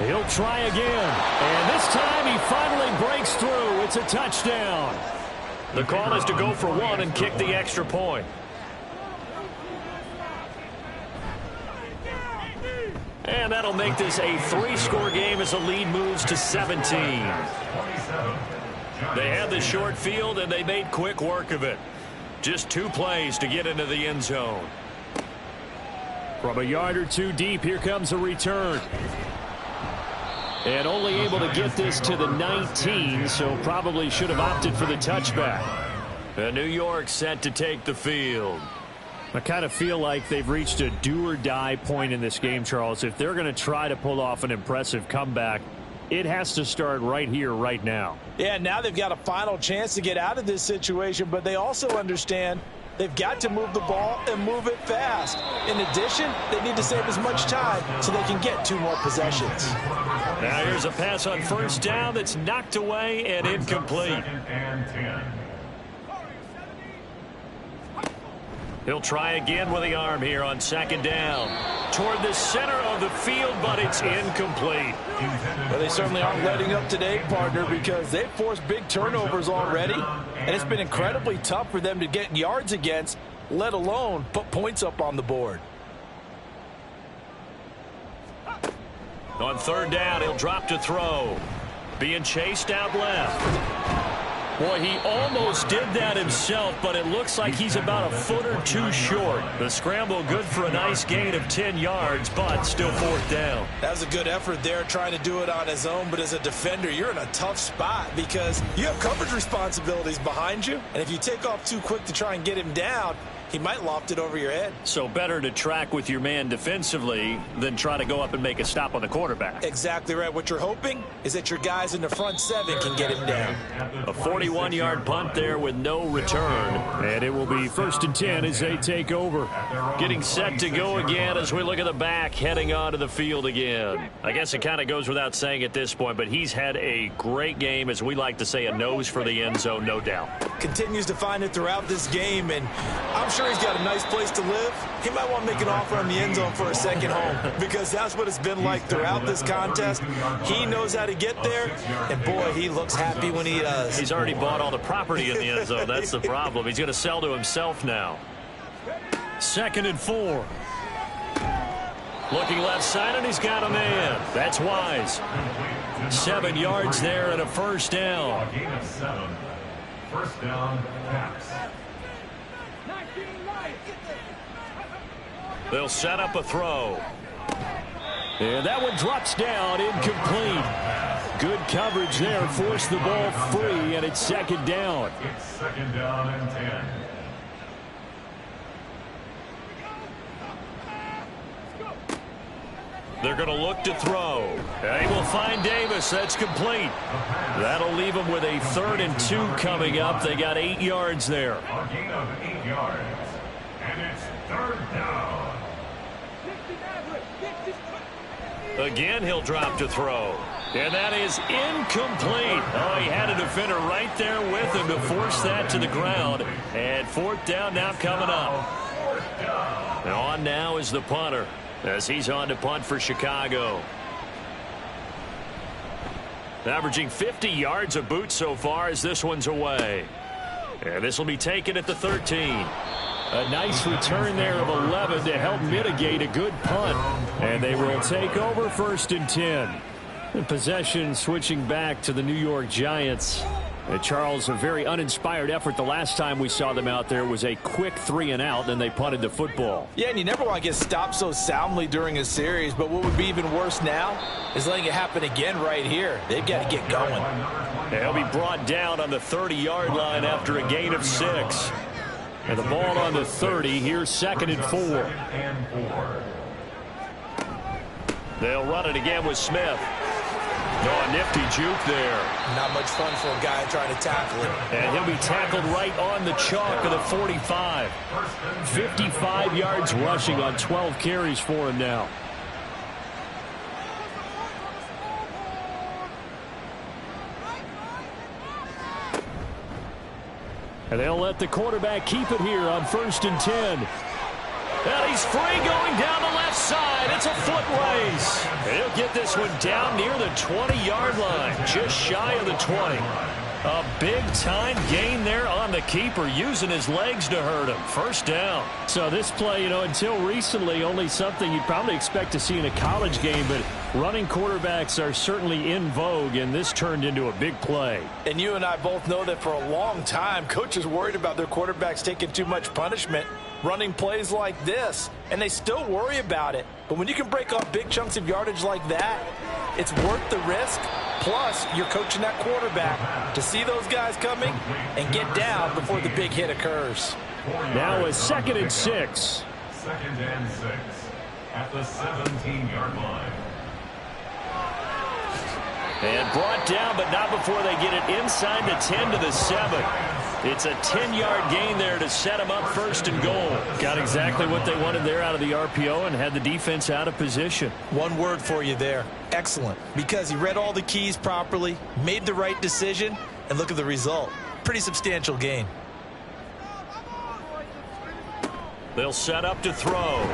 He'll try again, and this time he finally breaks through. It's a touchdown. The call is to go for 1 and kick the extra point. And that'll make this a 3-score game as the lead moves to 17. They had the short field, and they made quick work of it. Just 2 plays to get into the end zone. From a yard or 2 deep, here comes a return. And only able to get this to the 19, so probably should have opted for the touchback. And New York set to take the field. I kind of feel like they've reached a do-or-die point in this game, Charles. If they're going to try to pull off an impressive comeback, it has to start right here, right now. Yeah, now they've got a final chance to get out of this situation, but they also understand they've got to move the ball and move it fast. In addition, they need to save as much time so they can get 2 more possessions. Now here's a pass on 1st down that's knocked away and incomplete. 2nd and 10. He'll try again with the arm here on 2nd down. toward the center of the field, but it's incomplete. Well, they certainly aren't letting up today, partner, because they've forced big turnovers already, and it's been incredibly tough for them to get yards against, let alone put points up on the board. On third down, he'll drop to throw. Being chased out left. Boy, he almost did that himself, but it looks like he's about a foot or two short. The scramble good for a nice gain of 10 yards, but still fourth down. That was a good effort there, trying to do it on his own, but as a defender, you're in a tough spot because you have coverage responsibilities behind you, and if you take off too quick to try and get him down, he might loft it over your head. So better to track with your man defensively than try to go up and make a stop on the quarterback. Exactly right. What you're hoping is that your guys in the front seven can get him down. A 41-yard punt there with no return. And it will be 1st and 10 as they take over. Getting set to go again as we look at the back heading onto the field again. I guess it kind of goes without saying at this point, but he's had a great game, as we like to say, a nose for the end zone, no doubt. Continues to find it throughout this game, and I'm sure he's got a nice place to live. He might want to make an offer on the end zone for a second home because that's what it's been like throughout this contest. He knows how to get there, and boy, he looks happy when he does. He's already bought all the property in the end zone. That's the problem. He's going to sell to himself now. 2nd and 4. Looking left side, and he's got a man. That's Wise. 7 yards there and a first down. A gain of 7. First down, Pats. They'll set up a throw. And that one drops down, incomplete. Good coverage there, forced the ball free, and it's 2nd down. It's 2nd down and 10. They're going to look to throw. They will find Davis. That's complete. That'll leave them with a 3rd and 2 coming up. They got 8 yards there. A gain of 8 yards. And it's 3rd down. Again, he'll drop to throw. And that is incomplete. Oh, he had a defender right there with him to force that to the ground. And 4th down now coming up. And on now is the punter, as he's on to punt for Chicago. Averaging 50 yards a boot so far as this one's away. And this will be taken at the 13. A nice return there of 11 to help mitigate a good punt. And they will take over 1st and 10. And possession switching back to the New York Giants. And Charles, a very uninspired effort. The last time we saw them out there was a quick 3 and out, then they punted the football. Yeah, and you never want to get stopped so soundly during a series, but what would be even worse now is letting it happen again right here. They've got to get going. And he'll be brought down on the 30-yard line after a gain of 6. And the ball on the 30. Here's 2nd and 4. They'll run it again with Smith. Oh, a nifty juke there. Not much fun for a guy trying to tackle him. And he'll be tackled right on the chalk of the 45. 55 yards rushing on 12 carries for him now. And they'll let the quarterback keep it here on 1st and 10. And he's free going down the left side. It's a foot race. He'll get this one down near the 20-yard line, just shy of the 20. A big-time gain there on the keeper, using his legs to hurt him. First down. So this play, until recently, only something you'd probably expect to see in a college game, but running quarterbacks are certainly in vogue, and this turned into a big play. And you and I both know that for a long time, coaches worried about their quarterbacks taking too much punishment running plays like this, and they still worry about it. But when you can break up big chunks of yardage like that, it's worth the risk. Plus, you're coaching that quarterback to see those guys coming and get down before the big hit occurs. Now a 2nd and 6. 2nd and 6 at the 17-yard line. And brought down, but not before they get it inside the 10 to the 7. It's a 10-yard gain there to set them up 1st and goal. Got exactly what they wanted there out of the RPO and had the defense out of position. One word for you there. Excellent. Because he read all the keys properly, made the right decision, and look at the result. Pretty substantial gain. They'll set up to throw.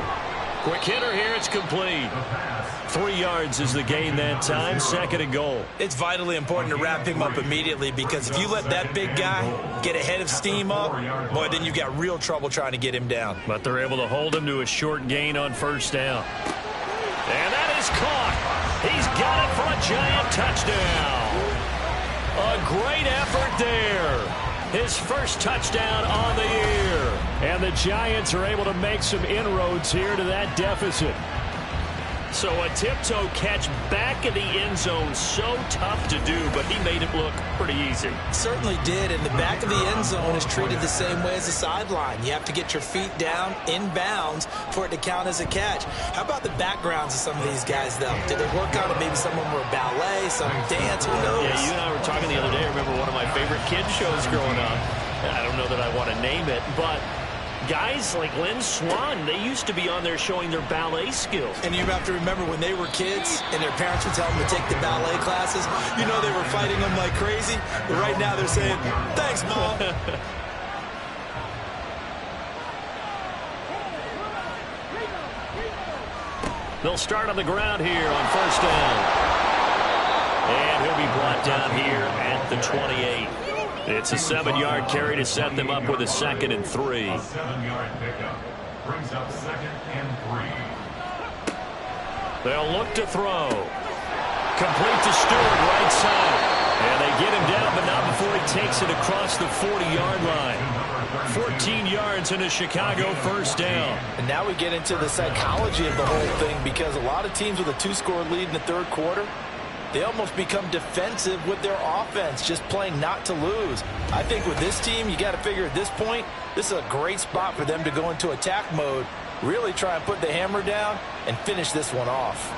Quick hitter here. It's complete. 3 yards is the gain that time. 2nd and goal. It's vitally important to wrap him up immediately, because if you let that big guy get ahead of steam up, boy, then you've got real trouble trying to get him down. But they're able to hold him to a short gain on 1st down. And that is caught. He's got it for a Giant touchdown. A great effort there. His first touchdown on the year. And the Giants are able to make some inroads here to that deficit. So a tiptoe catch back in the end zone, so tough to do, but he made it look pretty easy. Certainly did, and the back of the end zone is treated the same way as the sideline. You have to get your feet down in bounds for it to count as a catch. How about the backgrounds of some of these guys, though? Did they work on it? Maybe some of them were ballet, some dance, who knows? Yeah, you and I were talking the other day. I remember one of my favorite kids shows growing up. I don't know that I want to name it, but guys like Lynn Swann, they used to be on there showing their ballet skills. And you have to remember when they were kids and their parents would tell them to take the ballet classes, you know they were fighting them like crazy. But right now they're saying, thanks, Mom. They'll start on the ground here on 1st down. And he'll be brought down here at the 28. It's a 7-yard carry to set them up with a 2nd and 3. A 7-yard pickup brings up 2nd and 3. They'll look to throw. Complete to Stewart, right side. And they get him down, but not before he takes it across the 40-yard line. 14 yards in a Chicago 1st down. And now we get into the psychology of the whole thing, because a lot of teams with a 2-score lead in the 3rd quarter, they almost become defensive with their offense, just playing not to lose. I think with this team, you got to figure at this point, this is a great spot for them to go into attack mode, really try and put the hammer down and finish this one off.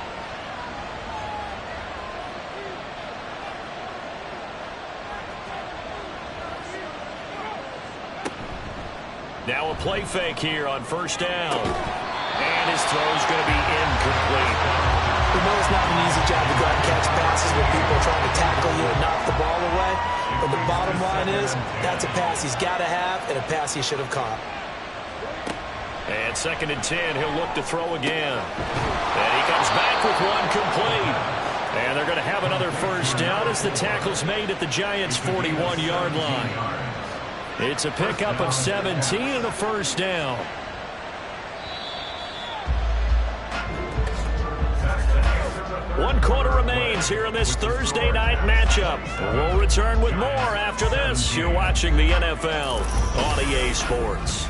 Now a play fake here on 1st down. And his throw is going to be incomplete. We know it's not an easy job to go out and catch passes when people are trying to tackle you and knock the ball away. But the bottom line is, that's a pass he's got to have and a pass he should have caught. And 2nd and 10, he'll look to throw again. And he comes back with one complete. And they're going to have another 1st down as the tackle's made at the Giants' 41-yard line. It's a pickup of 17 and a 1st down. One quarter remains here in this Thursday night matchup. We'll return with more after this. You're watching the NFL on EA Sports.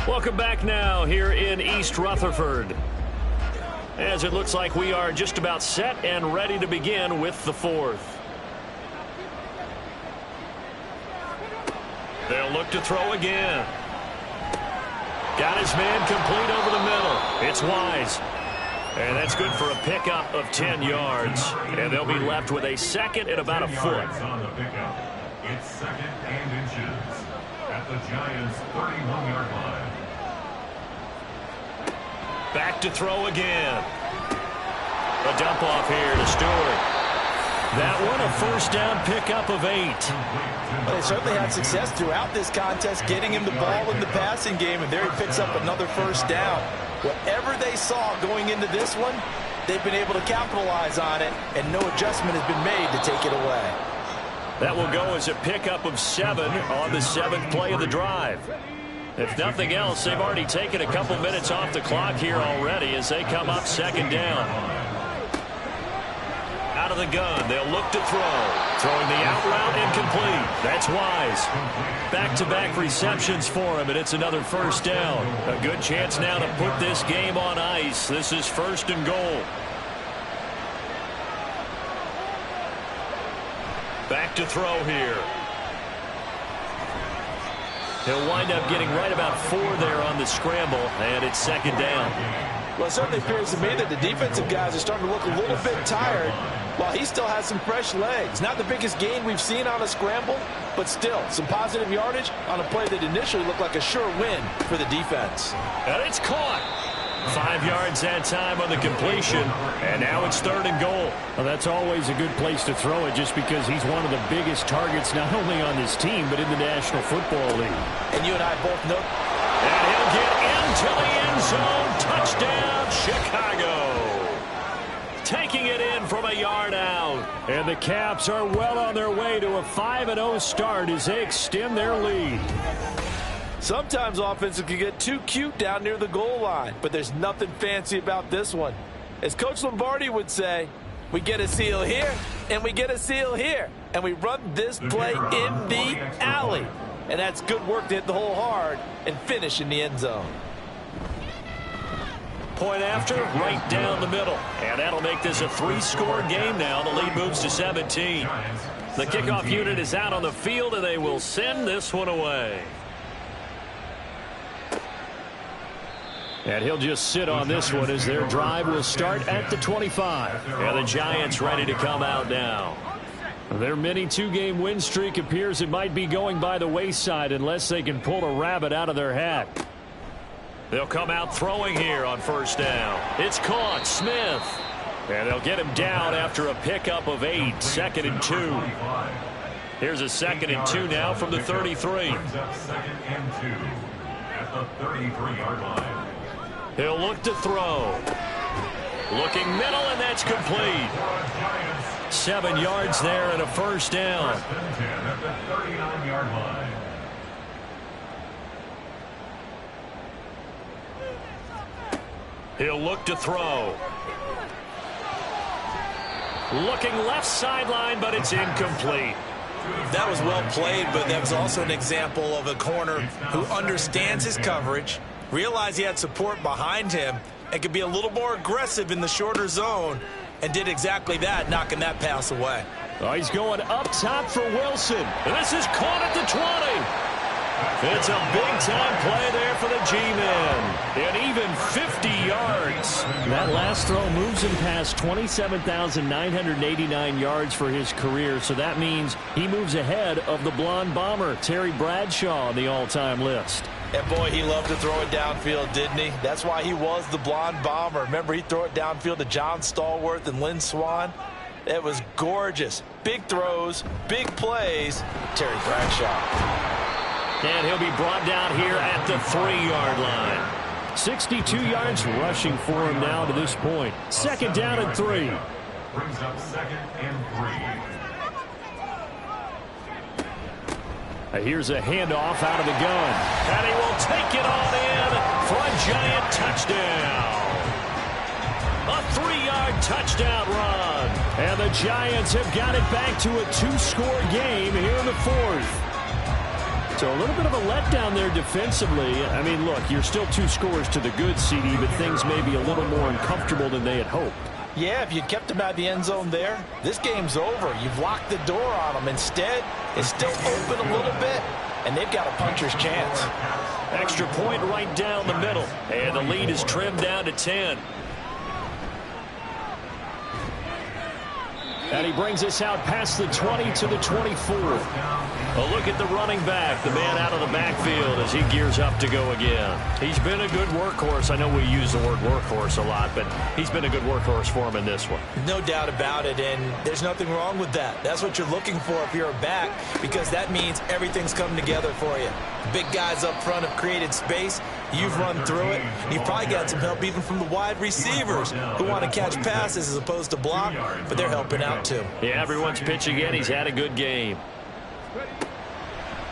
Welcome back now here in East Rutherford, as it looks like we are just about set and ready to begin with the 4th. They'll look to throw again. Got his man complete over the middle. It's Wise. And that's good for a pickup of 10 yards. And they'll be left with a 2nd and about a foot. On the pickup. It's 2nd and inches at the Giants' 31-yard line. Back to throw again. A dump off here to Stewart. That one a 1st down pickup of 8. But they certainly had success throughout this contest, getting him the ball in the passing game, and there he picks up another 1st down. Whatever they saw going into this one, they've been able to capitalize on it, and no adjustment has been made to take it away. That will go as a pickup of 7 on the 7th play of the drive. If nothing else, they've already taken a couple minutes off the clock here already as they come up 2nd down. Out of the gun, they'll look to throw. Throwing the out route incomplete. That's Wise. Back-to-back receptions for him, and it's another 1st down. A good chance now to put this game on ice. This is 1st and goal. Back to throw here. He'll wind up getting right about 4 there on the scramble, and it's 2nd down. Well, it certainly appears to me that the defensive guys are starting to look a little bit tired, while he still has some fresh legs. Not the biggest gain we've seen on a scramble, but still some positive yardage on a play that initially looked like a sure win for the defense. And it's caught. 5 yards that time on the completion, and now it's 3rd and goal. Well, that's always a good place to throw it, just because he's one of the biggest targets not only on this team but in the National Football League. And you and I both know. And he'll get into the end zone. Touchdown, Chicago. Taking it in from a yard out. And the Caps are well on their way to a 5-0 start as they extend their lead. Sometimes offenses can get too cute down near the goal line, but there's nothing fancy about this one. As Coach Lombardi would say, we get a seal here, and we get a seal here, and we run this play in the alley. And that's good work to hit the hole hard and finish in the end zone. Point after, right down the middle. And that'll make this a 3-score game now. The lead moves to 17. The kickoff unit is out on the field, and they will send this one away. And he'll just sit on this one as their drive will start at the 25. And the Giants ready to come out now. Their mini 2-game win streak appears it might be going by the wayside unless they can pull a rabbit out of their hat. They'll come out throwing here on first down. It's caught, Smith. And they'll get him down after a pickup of 8, 2nd and 2. Here's a 2nd and 2 now from the 33. Brings up 2nd and 2 at the 33-yard line. He'll look to throw. Looking middle, and that's complete. 7 yards there and a first down. 10 at the 39-yard line. He'll look to throw. Looking left sideline, but it's incomplete. That was well played, but that was also an example of a corner who understands his coverage, realized he had support behind him, and could be a little more aggressive in the shorter zone, and did exactly that, knocking that pass away. Oh, he's going up top for Wilson. And this is caught at the 20. It's a big-time play there for the G-men. And even 50 yards. That last throw moves him past 27,989 yards for his career, so that means he moves ahead of the blonde bomber, Terry Bradshaw, on the all-time list. And boy, he loved to throw it downfield, didn't he? That's why he was the blonde bomber. Remember, he'd throw it downfield to John Stallworth and Lynn Swann? It was gorgeous. Big throws, big plays. Terry Bradshaw. And he'll be brought down here at the 3-yard line. 62 yards rushing for him now to this point. 2nd down and 3. Brings up 2nd and 3. Here's a handoff out of the gun. And he will take it on in for a Giant touchdown. A 3-yard touchdown run. And the Giants have got it back to a 2-score game here in the 4th. So a little bit of a letdown there defensively. I mean, look, you're still 2 scores to the good, CD, but things may be a little more uncomfortable than they had hoped. Yeah, if you kept him out of the end zone there, this game's over. You've locked the door on them. Instead, it's still open a little bit, and they've got a puncher's chance. Extra point right down the middle, and the lead is trimmed down to 10. And he brings us out past the 20 to the 24. A look at the running back, the man out of the backfield as he gears up to go again. He's been a good workhorse. I know we use the word workhorse a lot, but he's been a good workhorse for him in this one. No doubt about it, and there's nothing wrong with that. That's what you're looking for if you're a back, because that means everything's coming together for you. Big guys up front have created space. You've run through it. You've probably got some help even from the wide receivers who want to catch passes as opposed to block, but they're helping out too. Yeah, everyone's pitching in. He's had a good game.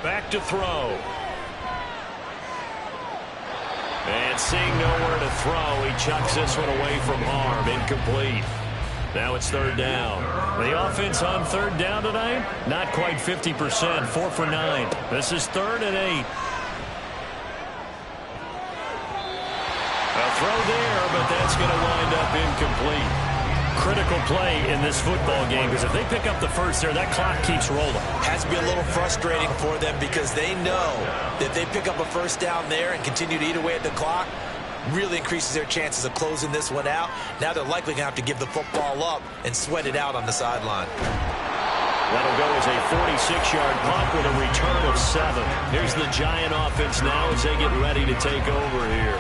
Back to throw. And seeing nowhere to throw, he chucks this one away from arm. Incomplete. Now it's 3rd down. The offense on 3rd down tonight? Not quite 50%. 4 for 9. This is 3rd and 8. A throw there, but that's going to wind up incomplete. Critical play in this football game, because if they pick up the first there, that clock keeps rolling. Has to be a little frustrating for them because they know that if they pick up a first down there and continue to eat away at the clock, really increases their chances of closing this one out. Now they're likely going to have to give the football up and sweat it out on the sideline. That'll go as a 46-yard punt with a return of 7. Here's the Giant offense now as they get ready to take over here.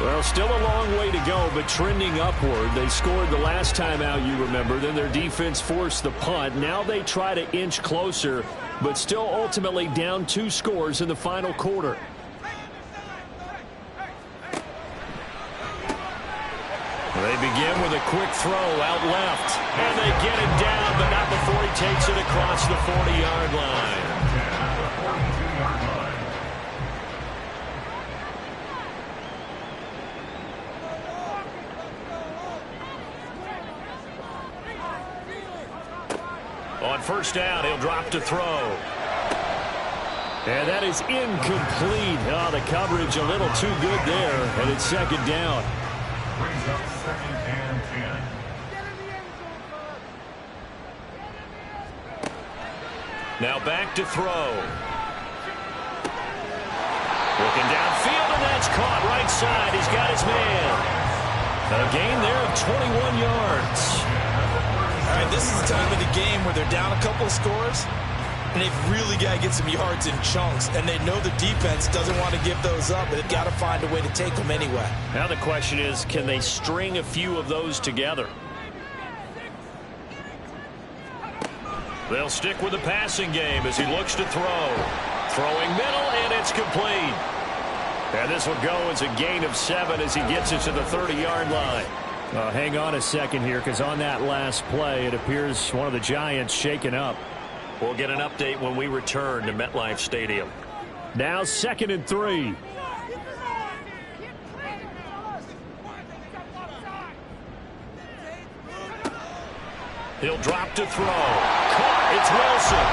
Well, still a long way to go, but trending upward. They scored the last time out, you remember. Then their defense forced the punt. Now they try to inch closer, but still ultimately down 2 scores in the final quarter. with a quick throw out left. And they get it down, but not before he takes it across the 40-yard line. On first down, he'll drop to throw. And that is incomplete. Oh, the coverage a little too good there, and it's second down. Brings up 2nd and 10. Now back to throw. Looking downfield, and that's caught right side. He's got his man. A gain there of 21 yards. All right, this is the time of the game where they're down a couple of scores, and they've really got to get some yards in chunks, and they know the defense doesn't want to give those up, but they've got to find a way to take them anyway. Now the question is, can they string a few of those together? They'll stick with the passing game as he looks to throw. Throwing middle, and it's complete. And this will go as a gain of 7 as he gets it to the 30-yard line. Hang on a second here, because on that last play, it appears one of the Giants shaken up. We'll get an update when we return to MetLife Stadium. Now 2nd and 3. He'll drop to throw. Caught. It's Wilson.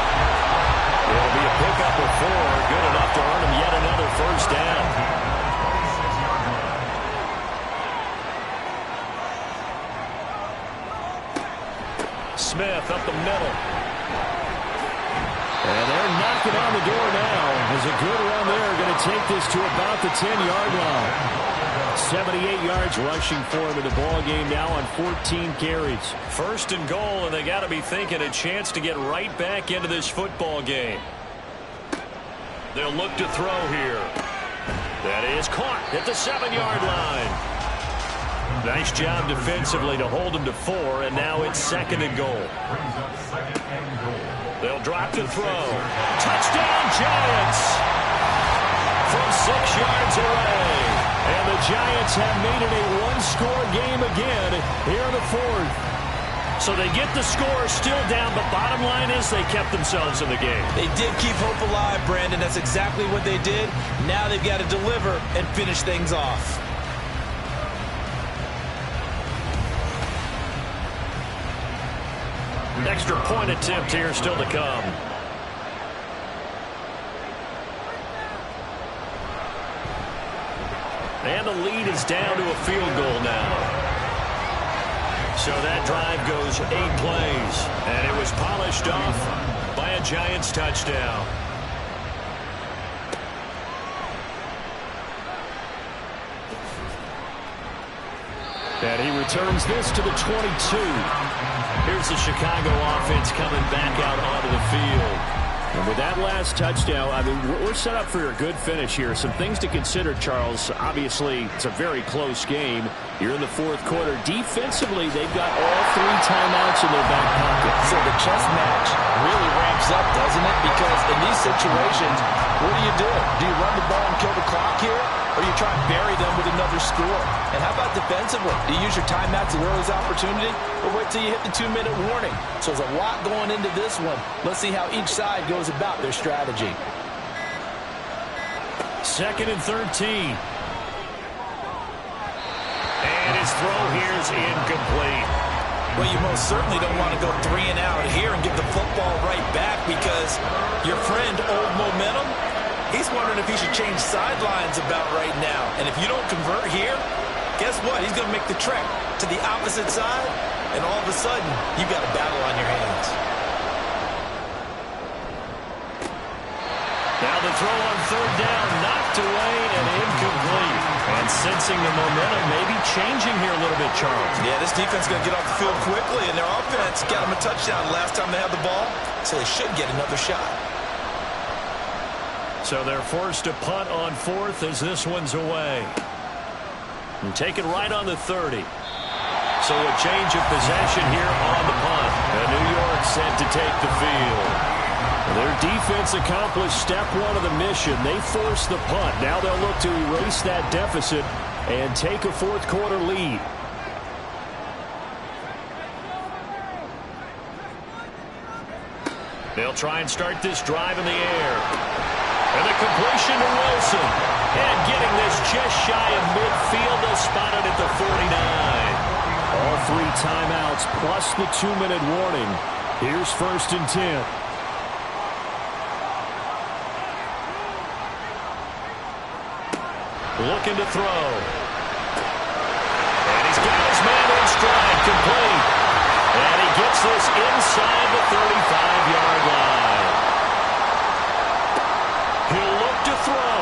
It'll be a pickup of 4. Good enough to earn him yet another first down. Smith up the middle. And they're knocking on the door now. There's a good run there. Going to take this to about the 10-yard line. 78 yards rushing for him in the ball game now on 14 carries. First and goal, and they got to be thinking a chance to get right back into this football game. They'll look to throw here. That is caught at the 7-yard line. Nice job defensively to hold him to 4, and now it's 2nd and goal. Brings up 2nd and goal. They'll drop to throw. Touchdown, Giants! From 6 yards away. And the Giants have made it a one-score game again here in the 4th. So they get the score still down, but bottom line is they kept themselves in the game. They did keep hope alive, Brandon. That's exactly what they did. Now they've got to deliver and finish things off. Extra point attempt here still to come. And the lead is down to a field goal now. So that drive goes 8 plays. And it was polished off by a Giants touchdown. And he returns this to the 22. Here's the Chicago offense coming back out onto the field. And with that last touchdown, I mean, we're set up for a good finish here. Some things to consider, Charles. Obviously, it's a very close game. You're in the 4th quarter. Defensively, they've got all 3 timeouts in their back pocket. So the chess match really ramps up, doesn't it? Because in these situations, what do? Do you run the ball and kill the clock here? Or you try and bury them with another score? And how about defensively? Do you use your timeouts at earliest opportunity? Or wait till you hit the 2-minute warning? So there's a lot going into this one. Let's see how each side goes about their strategy. 2nd and 13. And his throw here is incomplete. Well, you most certainly don't want to go 3 and out here and give the football right back, because your friend, Old Momentum, he's wondering if he should change sidelines about right now. And if you don't convert here, guess what? He's going to make the trek to the opposite side, and all of a sudden, you've got a battle on your hands. Now the throw on 3rd down, knocked away and incomplete. And sensing the momentum, maybe changing here a little bit, Charles. Yeah, this defense is going to get off the field quickly, and their offense got them a touchdown last time they had the ball, so they should get another shot. So they're forced to punt on 4th as this one's away. And take it right on the 30. So a change of possession here on the punt. And New York set to take the field. Their defense accomplished step 1 of the mission. They forced the punt. Now they'll look to erase that deficit and take a 4th quarter lead. They'll try and start this drive in the air. And the completion to Wilson. And getting this just shy of midfield. They'll spot it at the 49. All 3 timeouts plus the 2-minute warning. Here's 1st and 10. Looking to throw. And he's got his man in stride, complete. And he gets this inside the 35-yard line. He'll look to throw.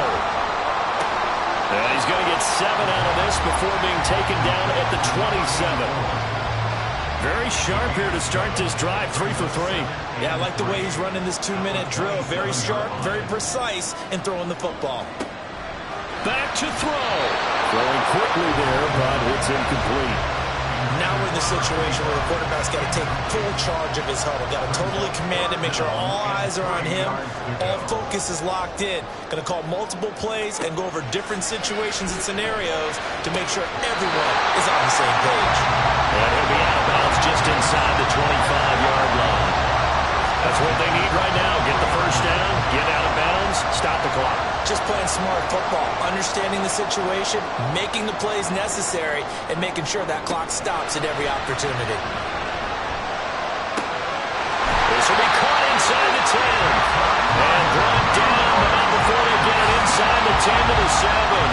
And he's going to get 7 out of this before being taken down at the 27. Very sharp here to start this drive, 3 for 3. Yeah, I like the way he's running this 2-minute drill. Very sharp, very precise in throwing the football. Back to throw. Throwing quickly there, but it's incomplete. Now we're in the situation where the quarterback's got to take full charge of his huddle. Got to totally command it, make sure all eyes are on him. All focus is locked in. Going to call multiple plays and go over different situations and scenarios to make sure everyone is on the same page. And he'll be out of bounds just inside the 25-yard line. That's what they need right now. Get the first down, get out of bounds, stop the clock. Just playing smart football, understanding the situation, making the plays necessary, and making sure that clock stops at every opportunity. This will be caught inside the 10. And brought down, but not before they get it inside the 10 to the 7.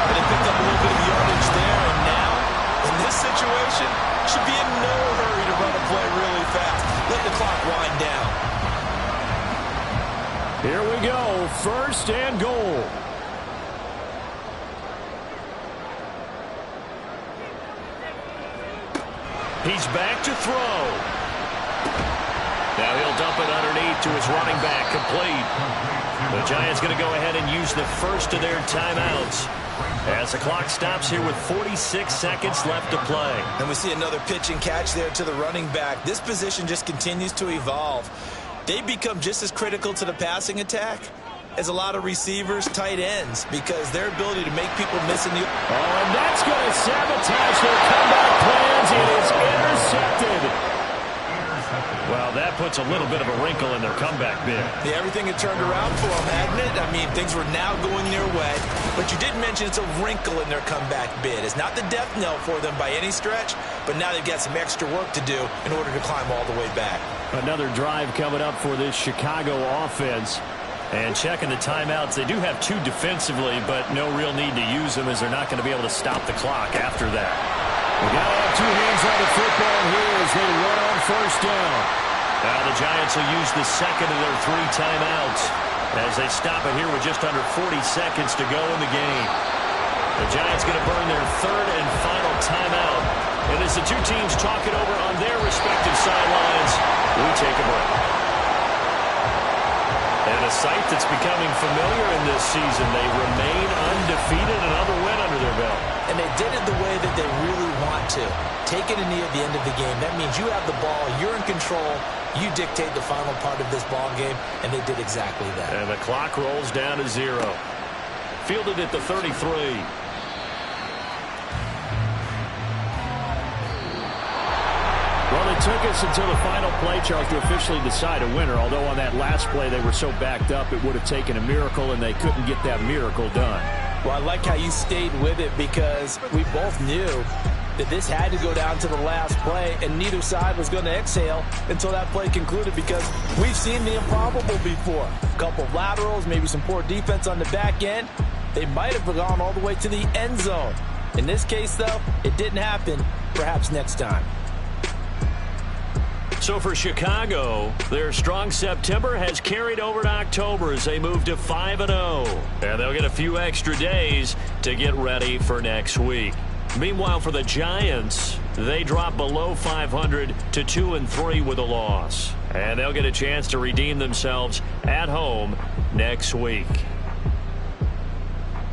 And they picked up a little bit of yardage there, and now, in this situation, should be in no hurry to run a play really fast. Let the clock wind down. Here we go, 1st and goal. He's back to throw. Now he'll dump it underneath to his running back, complete. The Giants going to go ahead and use the first of their timeouts as the clock stops here with 46 seconds left to play. And we see another pitch and catch there to the running back. This position just continues to evolve. They become just as critical to the passing attack as a lot of receivers, tight ends, because their ability to make people miss in the... Oh, and that's going to sabotage their comeback plans. It is intercepted. Well, that puts a little bit of a wrinkle in their comeback bid. Yeah, everything had turned around for them, hadn't it? I mean, things were now going their way. But you did mention it's a wrinkle in their comeback bid. It's not the death knell for them by any stretch, but now they've got some extra work to do in order to climb all the way back. Another drive coming up for this Chicago offense. And checking the timeouts, they do have 2 defensively, but no real need to use them as they're not going to be able to stop the clock after that. We got to have 2 hands on the football here as they run on 1st down. Now the Giants will use the second of their 3 timeouts as they stop it here with just under 40 seconds to go in the game. The Giants going to burn their 3rd and final timeout. And as the 2 teams talk it over on their respective sidelines, we take a break. And a sight that's becoming familiar in this season. They remain undefeated, another win under their belt. And they did it the way that they really want to. Taking a knee at the end of the game. That means you have the ball, you're in control, you dictate the final part of this ball game, and they did exactly that. And the clock rolls down to 0. Fielded at the 33. Well, it took us until the final play, Charles, to officially decide a winner, although on that last play they were so backed up it would have taken a miracle, and they couldn't get that miracle done. Well, I like how you stayed with it because we both knew that this had to go down to the last play, and neither side was going to exhale until that play concluded because we've seen the improbable before. A couple of laterals, maybe some poor defense on the back end. They might have gone all the way to the end zone. In this case, though, it didn't happen. Perhaps next time. So for Chicago, their strong September has carried over to October as they move to 5-0. And they'll get a few extra days to get ready for next week. Meanwhile, for the Giants, they drop below 500 to 2-3 with a loss. And they'll get a chance to redeem themselves at home next week.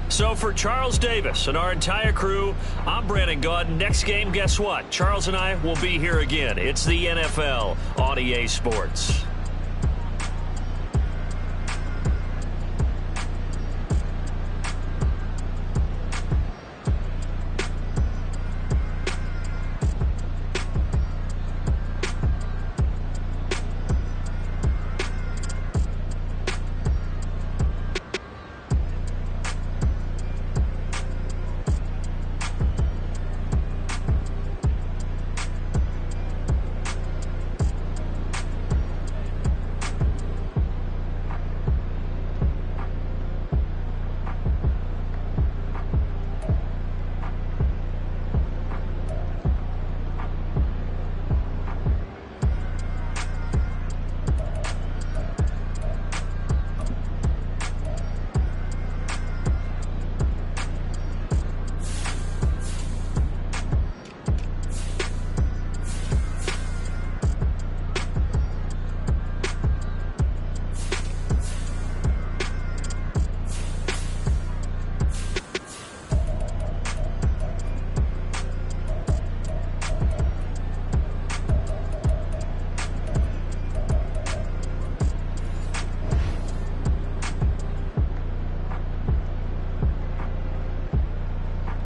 So for Charles Davis and our entire crew, I'm Brandon Gaudin. Next game, guess what? Charles and I will be here again. It's the NFL on EA Sports.